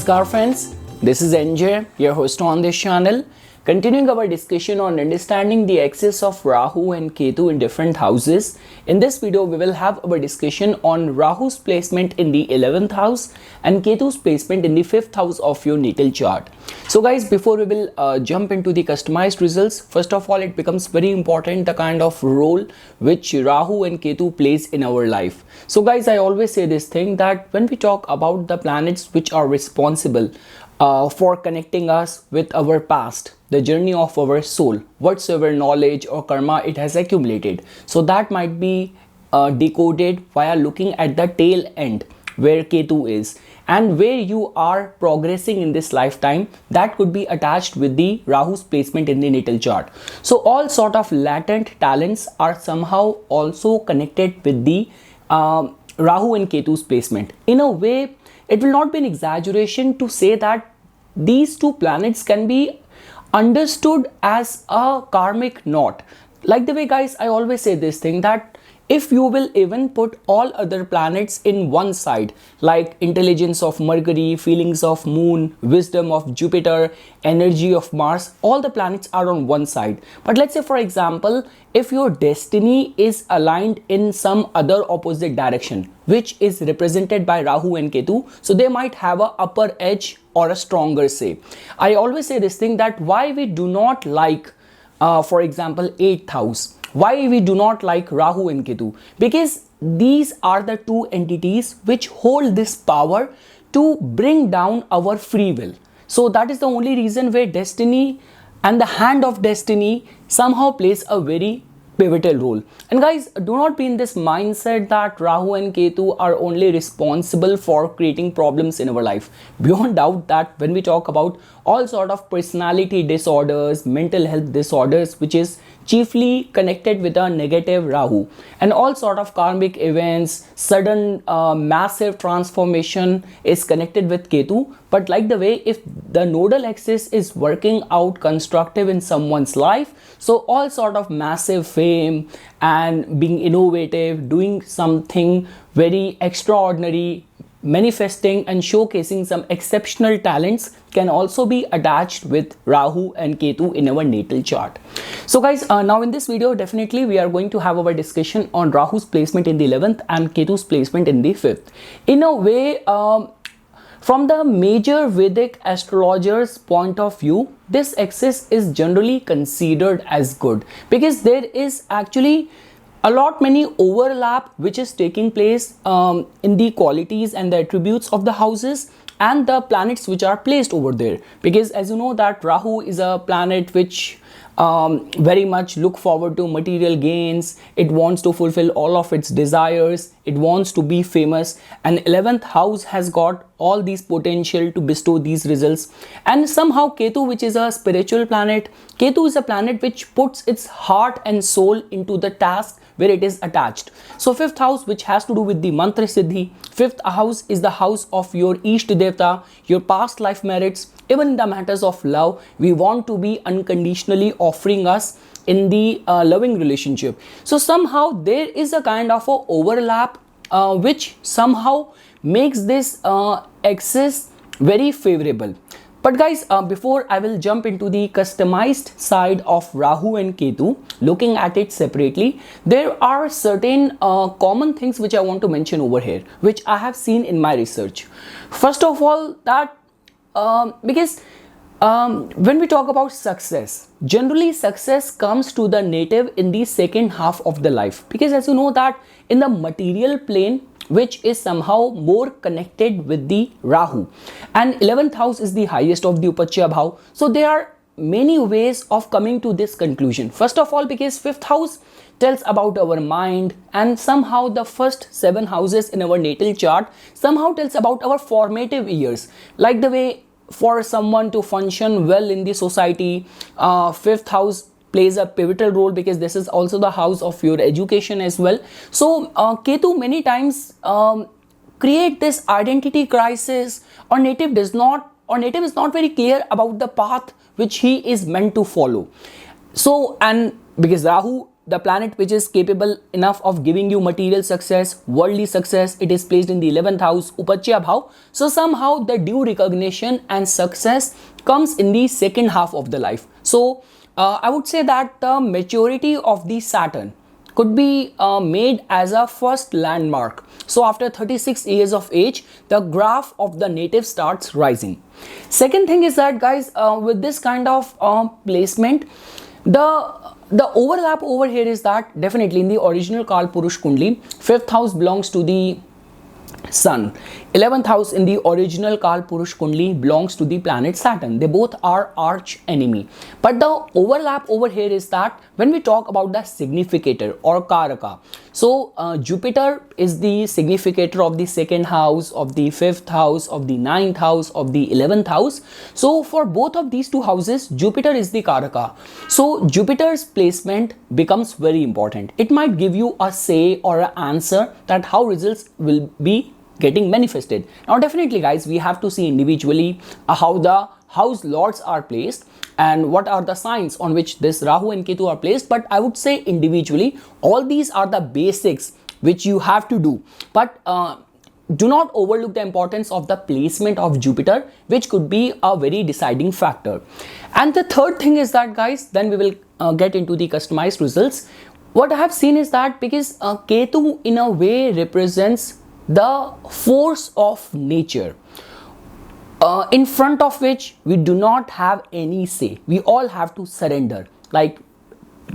Namaskar friends, this is NJ, your host on this channel, continuing our discussion on understanding the axis of Rahu and Ketu in different houses. In this video, we will have our discussion on Rahu's placement in the 11th house and Ketu's placement in the 5th house of your natal chart. So guys, before we will jump into the customized results, first of all, it becomes very important the kind of role which Rahu and Ketu plays in our life. So guys, I always say this thing that when we talk about the planets which are responsible for connecting us with our past, the journey of our soul, whatsoever knowledge or karma it has accumulated. So that might be decoded via looking at the tail end where Ketu is and where you are progressing in this lifetime. That could be attached with the Rahu's placement in the natal chart. So all sort of latent talents are somehow also connected with the Rahu and Ketu's placement. In a way, it will not be an exaggeration to say that these two planets can be understood as a karmic knot. Like the way, guys, I always say this thing that if you will even put all other planets in one side, like intelligence of Mercury, feelings of Moon, wisdom of Jupiter, energy of Mars, all the planets are on one side. But let's say, for example, if your destiny is aligned in some other opposite direction, which is represented by Rahu and Ketu, so they might have a upper edge or a stronger say. I always say this thing that why we do not like, for example, 8th house. Why we do not like Rahu and Ketu? Because these are the two entities which hold this power to bring down our free will. So that is the only reason where destiny and the hand of destiny somehow plays a very pivotal role. And guys, do not be in this mindset that Rahu and Ketu are only responsible for creating problems in our life. Beyond doubt that when we talk about all sort of personality disorders, mental health disorders, which is chiefly connected with a negative Rahu, and all sort of karmic events, sudden massive transformation is connected with Ketu. But like the way, if the nodal axis is working out constructive in someone's life, so all sort of massive fame and being innovative, doing something very extraordinary, manifesting and showcasing some exceptional talents can also be attached with Rahu and Ketu in our natal chart. So guys, now in this video, definitely we are going to have our discussion on Rahu's placement in the 11th and Ketu's placement in the 5th. In a way, from the major Vedic astrologers' point of view, this axis is generally considered as good because there is actually a lot many overlap which is taking place in the qualities and the attributes of the houses and the planets which are placed over there. Because as you know that Rahu is a planet which very much look forward to material gains. It wants to fulfill all of its desires. It wants to be famous, and 11th house has got all these potential to bestow these results. And somehow Ketu, which is a spiritual planet, Ketu is a planet which puts its heart and soul into the task where it is attached. So 5th house, which has to do with the mantra siddhi, 5th house is the house of your Ishta Devta, your past life merits. Even in the matters of love, we want to be unconditionally offering us in the loving relationship. So somehow there is a kind of a overlap which somehow makes this axis very favorable. But guys, before I will jump into the customized side of Rahu and Ketu, looking at it separately, there are certain common things which I want to mention over here, which I have seen in my research. First of all, that because when we talk about success, generally success comes to the native in the second half of the life. Because as you know that in the material plane, which is somehow more connected with the Rahu, and 11th house is the highest of the Upachya Bhav. So there are many ways of coming to this conclusion. First of all, because 5th house tells about our mind, and somehow the first 7 houses in our natal chart somehow tells about our formative years. Like the way for someone to function well in the society, 5th house plays a pivotal role because this is also the house of your education as well. So Ketu many times create this identity crisis, or native is not very clear about the path which he is meant to follow. So, and because Rahu the planet which is capable enough of giving you material success, worldly success, it is placed in the 11th house, Upachya Bhav. So somehow the due recognition and success comes in the second half of the life. So I would say that the maturity of the Saturn could be made as a first landmark. So after 36 years of age, the graph of the native starts rising. Second thing is that, guys, with this kind of placement, the overlap over here is that definitely in the original Kal Purush Kundli, 5th house belongs to the Sun. 11th house in the original Kal Purush Kundli belongs to the planet Saturn. They both are arch enemy. But the overlap over here is that when we talk about the significator or Karaka, so Jupiter is the significator of the second house, of the 5th house, of the 9th house, of the 11th house. So for both of these two houses, Jupiter is the Karaka. So Jupiter's placement becomes very important. It might give you a say or an answer that how results will be getting manifested. Now definitely, guys, we have to see individually how the house lords are placed and what are the signs on which this Rahu and Ketu are placed. But I would say individually, all these are the basics which you have to do. But do not overlook the importance of the placement of Jupiter, which could be a very deciding factor. And the third thing is that, guys, then we will get into the customized results. What I have seen is that because Ketu in a way represents the force of nature, in front of which we do not have any say. We all have to surrender. Like,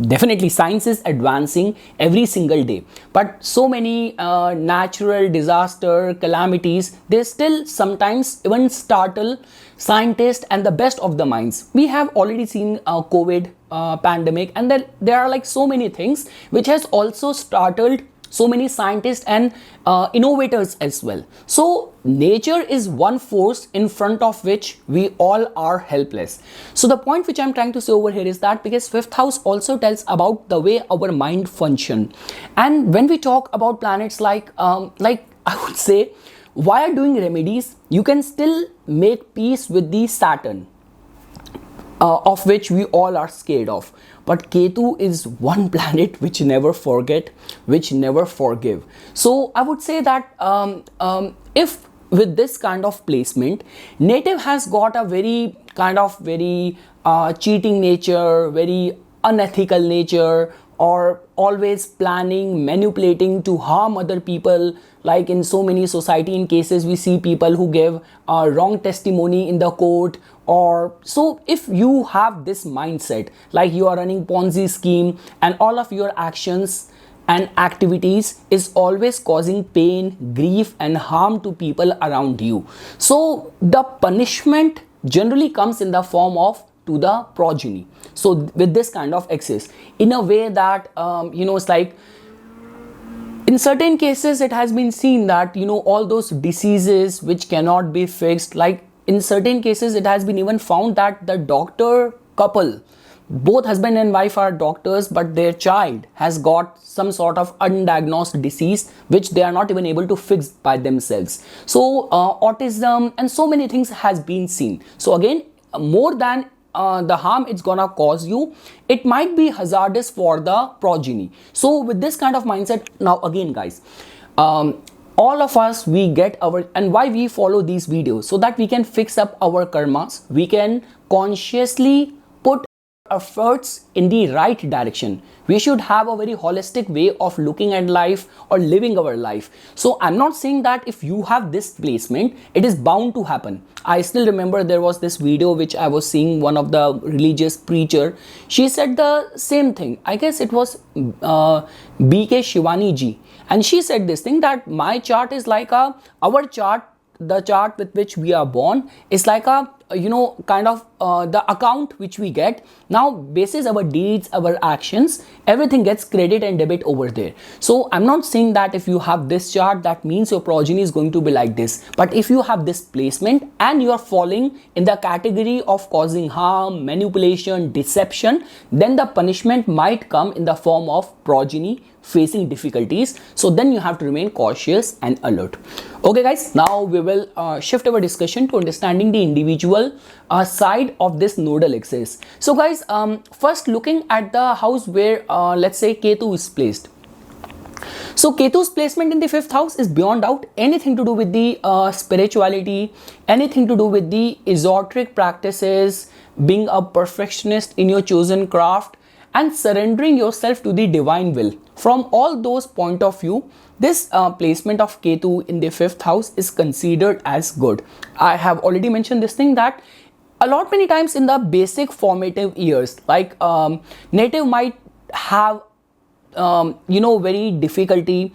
definitely science is advancing every single day, but so many natural disaster calamities, they still sometimes even startle scientists and the best of the minds. We have already seen COVID pandemic, and then there are like so many things which has also startled so many scientists and innovators as well. So nature is one force in front of which we all are helpless. So the point which I'm trying to say over here is that because 5th house also tells about the way our mind function. And when we talk about planets like I would say, while doing remedies, you can still make peace with the Saturn, of which we all are scared of. But Ketu is one planet which never forget, which never forgive. So I would say that if with this kind of placement, native has got a very cheating nature, very unethical nature, or always planning, manipulating to harm other people. Like in so many society in cases, we see people who give wrong testimony in the court. Or so if you have this mindset, like you are running Ponzi scheme and all of your actions and activities is always causing pain, grief and harm to people around you. So the punishment generally comes in the form of to the progeny. So with this kind of excess, in a way that it's like in certain cases it has been seen that all those diseases which cannot be fixed, like in certain cases it has been even found that the doctor couple, both husband and wife are doctors, but their child has got some sort of undiagnosed disease which they are not even able to fix by themselves. So autism and so many things has been seen. So again, more than the harm it's gonna cause you, it might be hazardous for the progeny. So with this kind of mindset, now again, guys, all of us, we get our, and why we follow these videos, so that we can fix up our karmas, we can consciously put efforts in the right direction. We should have a very holistic way of looking at life or living our life. So I'm not saying that if you have this placement, it is bound to happen. I still remember there was this video which I was seeing, one of the religious preacher, she said the same thing. I guess it was BK Shivani ji, and she said this thing that my chart is like our chart, the chart with which we are born is like a the account which we get. Now basis our deeds, our actions, everything gets credit and debit over there. So I'm not saying that if you have this chart, that means your progeny is going to be like this. But if you have this placement and you are falling in the category of causing harm, manipulation, deception, then the punishment might come in the form of progeny facing difficulties. So then you have to remain cautious and alert. Okay guys, now we will shift our discussion to understanding the individual side point of this nodal axis. So guys, first looking at the house where let's say Ketu is placed. So Ketu's placement in the 5th house is beyond doubt anything to do with the spirituality, anything to do with the esoteric practices, being a perfectionist in your chosen craft, and surrendering yourself to the divine will. From all those point of view, this placement of Ketu in the 5th house is considered as good. I have already mentioned this thing that a lot many times in the basic formative years, like native might have very difficulty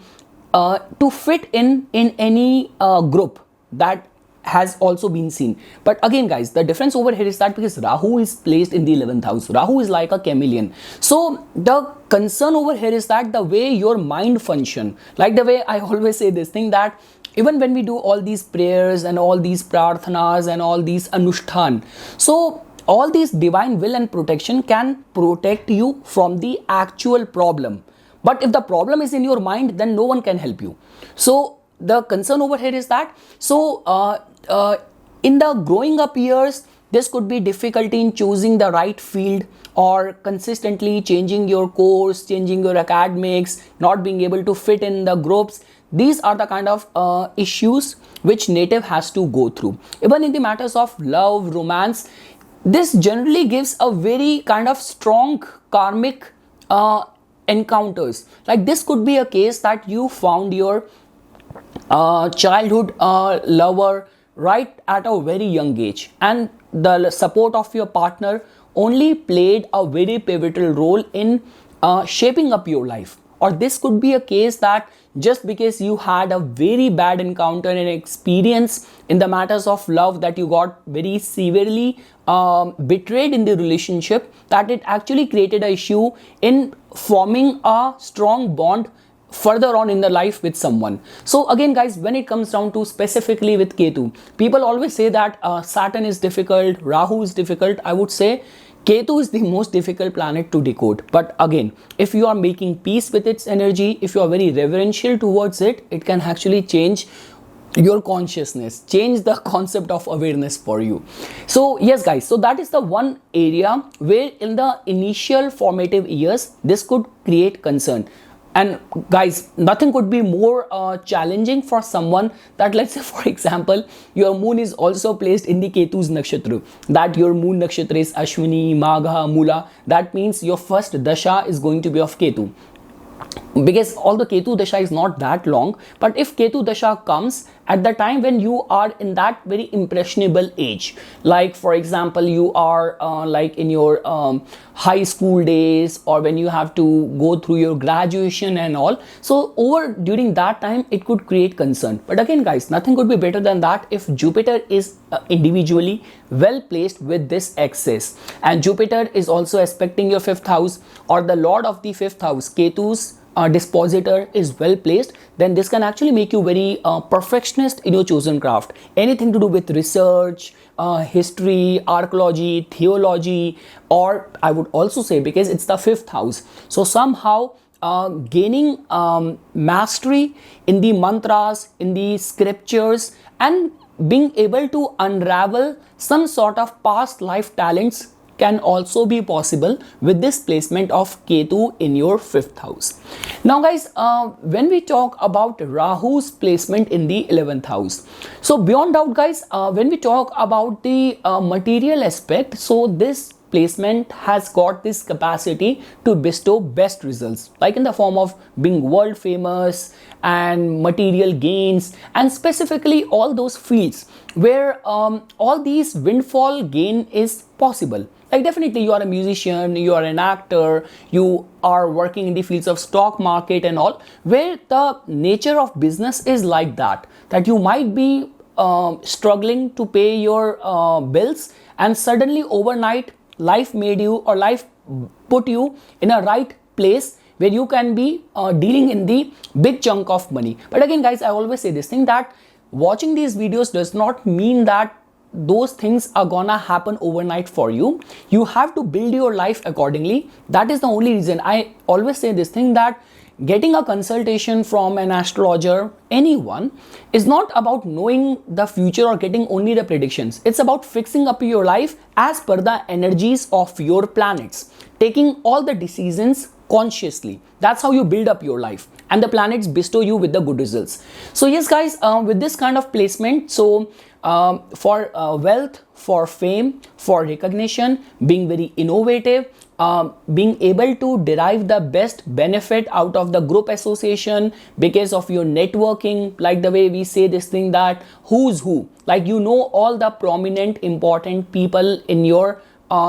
to fit in any group. That has also been seen. But again guys, the difference over here is that because Rahu is placed in the 11th house, Rahu is like a chameleon. So the concern over here is that the way your mind function, like the way I always say this thing, that even when we do all these prayers and all these prarthanas and all these anushthan, so all these divine will and protection can protect you from the actual problem. But if the problem is in your mind, then no one can help you. So the concern over here is that, so in the growing up years, this could be difficulty in choosing the right field, or consistently changing your course, changing your academics, not being able to fit in the groups. These are the kind of issues which native has to go through. Even in the matters of love, romance, this generally gives a very kind of strong karmic encounters. Like this could be a case that you found your childhood lover right at a very young age, and the support of your partner only played a very pivotal role in shaping up your life. Or this could be a case that just because you had a very bad encounter and experience in the matters of love, that you got very severely betrayed in the relationship, that it actually created an issue in forming a strong bond further on in the life with someone. So again guys, when it comes down to specifically with Ketu, people always say that Saturn is difficult, Rahu is difficult. I would say Ketu is the most difficult planet to decode. But again, if you are making peace with its energy, if you are very reverential towards it, it can actually change your consciousness, change the concept of awareness for you. So yes guys, so that is the one area where in the initial formative years this could create concern. And guys, nothing could be more challenging for someone that, let's say for example, your moon is also placed in the Ketu's nakshatra, that your moon nakshatra is Ashwini, Magha, Mula. That means your first dasha is going to be of Ketu. Because although Ketu Dasha is not that long, but if Ketu Dasha comes at the time when you are in that very impressionable age, like for example you are like in your high school days, or when you have to go through your graduation and all, so over during that time it could create concern. But again guys, nothing could be better than that if Jupiter is individually well placed with this axis, and Jupiter is also aspecting your 5th house, or the lord of the 5th house, Ketu's dispositor, is well placed, then this can actually make you very perfectionist in your chosen craft. Anything to do with research, history, archaeology, theology, or I would also say because it's the 5th house, so somehow gaining mastery in the mantras, in the scriptures, and being able to unravel some sort of past life talents can also be possible with this placement of Ketu in your 5th house. Now guys, when we talk about Rahu's placement in the 11th house, so beyond doubt guys, when we talk about the material aspect, so this placement has got this capacity to bestow best results, like in the form of being world famous and material gains, and specifically all those fields where all these windfall gain is possible. Like definitely you are a musician, you are an actor, you are working in the fields of stock market and all, where the nature of business is like that, that you might be struggling to pay your bills, and suddenly overnight life made you, or life put you in a right place where you can be dealing in the big chunk of money. But again guys, I always say this thing, that watching these videos does not mean that those things are gonna happen overnight for you. You have to build your life accordingly. That is the only reason I always say this thing, that getting a consultation from an astrologer, anyone, is not about knowing the future or getting only the predictions. It's about fixing up your life as per the energies of your planets, taking all the decisions consciously. That's how you build up your life, and the planets bestow you with the good results. So yes guys, with this kind of placement, so for wealth, for fame, for recognition, being very innovative, being able to derive the best benefit out of the group association because of your networking, like the way we say this thing that who's who, like you know all the prominent important people in your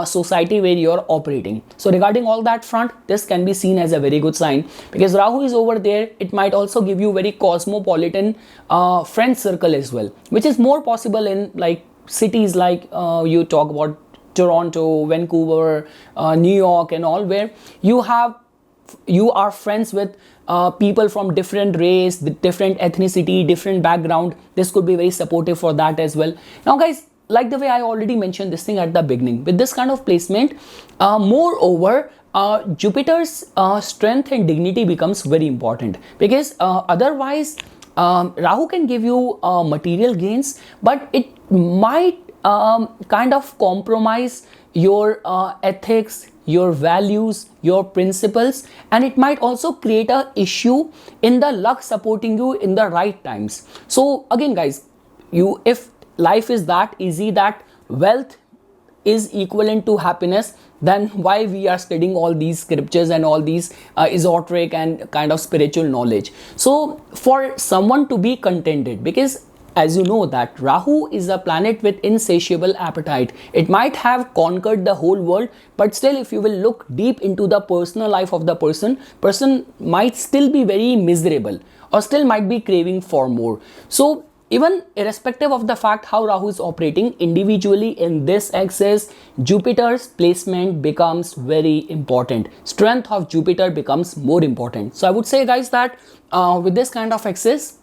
society where you're operating. So regarding all that front, this can be seen as a very good sign, because Rahu is over there. It might also give you very cosmopolitan friend circle as well, which is more possible in like cities like you talk about Toronto, Vancouver, New York and all, where you are friends with people from different race, different ethnicity, different background. This could be very supportive for that as well. Now guys, like the way I already mentioned this thing at the beginning, with this kind of placement, moreover, Jupiter's strength and dignity becomes very important, because otherwise Rahu can give you material gains, but it might kind of compromise your ethics, your values, your principles, and it might also create a issue in the luck supporting you in the right times. So again guys, if life is that easy that wealth is equivalent to happiness, then why we are studying all these scriptures and all these esoteric and kind of spiritual knowledge? So for someone to be contented, because as you know that Rahu is a planet with insatiable appetite. It might have conquered the whole world, but still if you will look deep into the personal life of the person might still be very miserable or still might be craving for more. So even irrespective of the fact how Rahu is operating individually in this axis, Jupiter's placement becomes very important. Strength of Jupiter becomes more important. So I would say guys that with this kind of axis,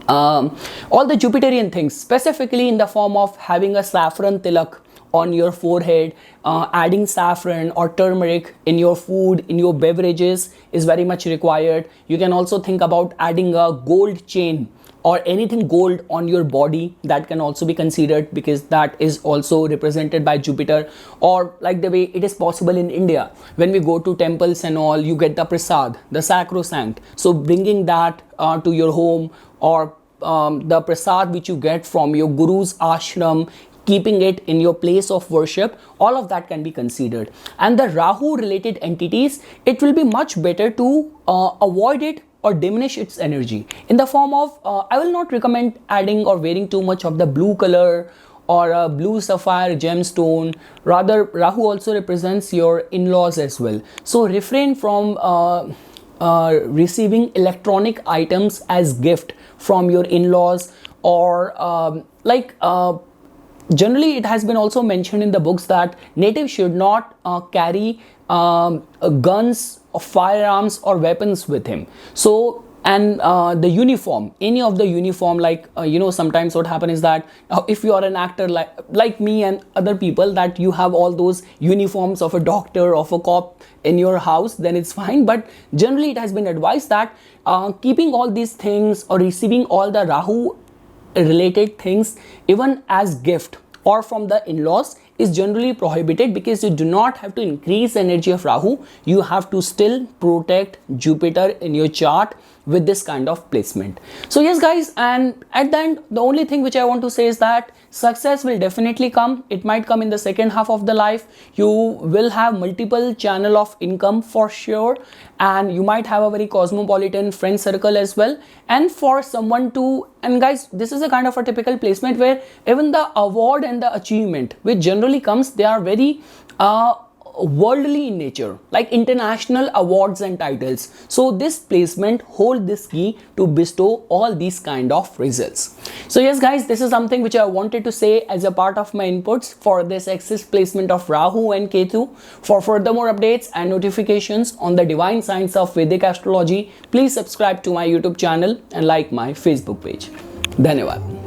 all the Jupiterian things, specifically in the form of having a saffron tilak on your forehead, adding saffron or turmeric in your food, in your beverages is very much required. You can also think about adding a gold chain or anything gold on your body. That can also be considered, because that is also represented by Jupiter. Or like the way it is possible in India, when we go to temples and all, you get the prasad, the sacrosanct. So bringing that to your home, or the prasad which you get from your guru's ashram, keeping it in your place of worship, all of that can be considered. And the Rahu related entities, it will be much better to avoid it or diminish its energy in the form of I will not recommend adding or wearing too much of the blue color or a blue sapphire gemstone. Rather, Rahu also represents your in-laws as well. So refrain from receiving electronic items as gift from your in-laws, or generally it has been also mentioned in the books that natives should not carry guns or firearms or weapons with him. So and the uniform, any of the uniform, like sometimes what happens is that if you are an actor like me and other people, that you have all those uniforms of a doctor, of a cop in your house, then it's fine. But generally it has been advised that keeping all these things or receiving all the Rahu related things even as gift or from the in-laws is generally prohibited, because you do not have to increase the energy of Rahu. You have to still protect Jupiter in your chart with this kind of placement. So yes guys, and at the end, the only thing which I want to say is that success will definitely come. It might come in the second half of the life. You will have multiple channel of income for sure, and you might have a very cosmopolitan friend circle as well. And for someone to, and guys, this is a kind of a typical placement where even the award and the achievement which generally comes, they are very worldly in nature, like international awards and titles. So this placement hold this key to bestow all these kind of results. So yes guys, this is something which I wanted to say as a part of my inputs for this axis placement of Rahu and Ketu. For further more updates and notifications on the divine science of Vedic astrology, please subscribe to my YouTube channel and like my Facebook page. Dhanyavad.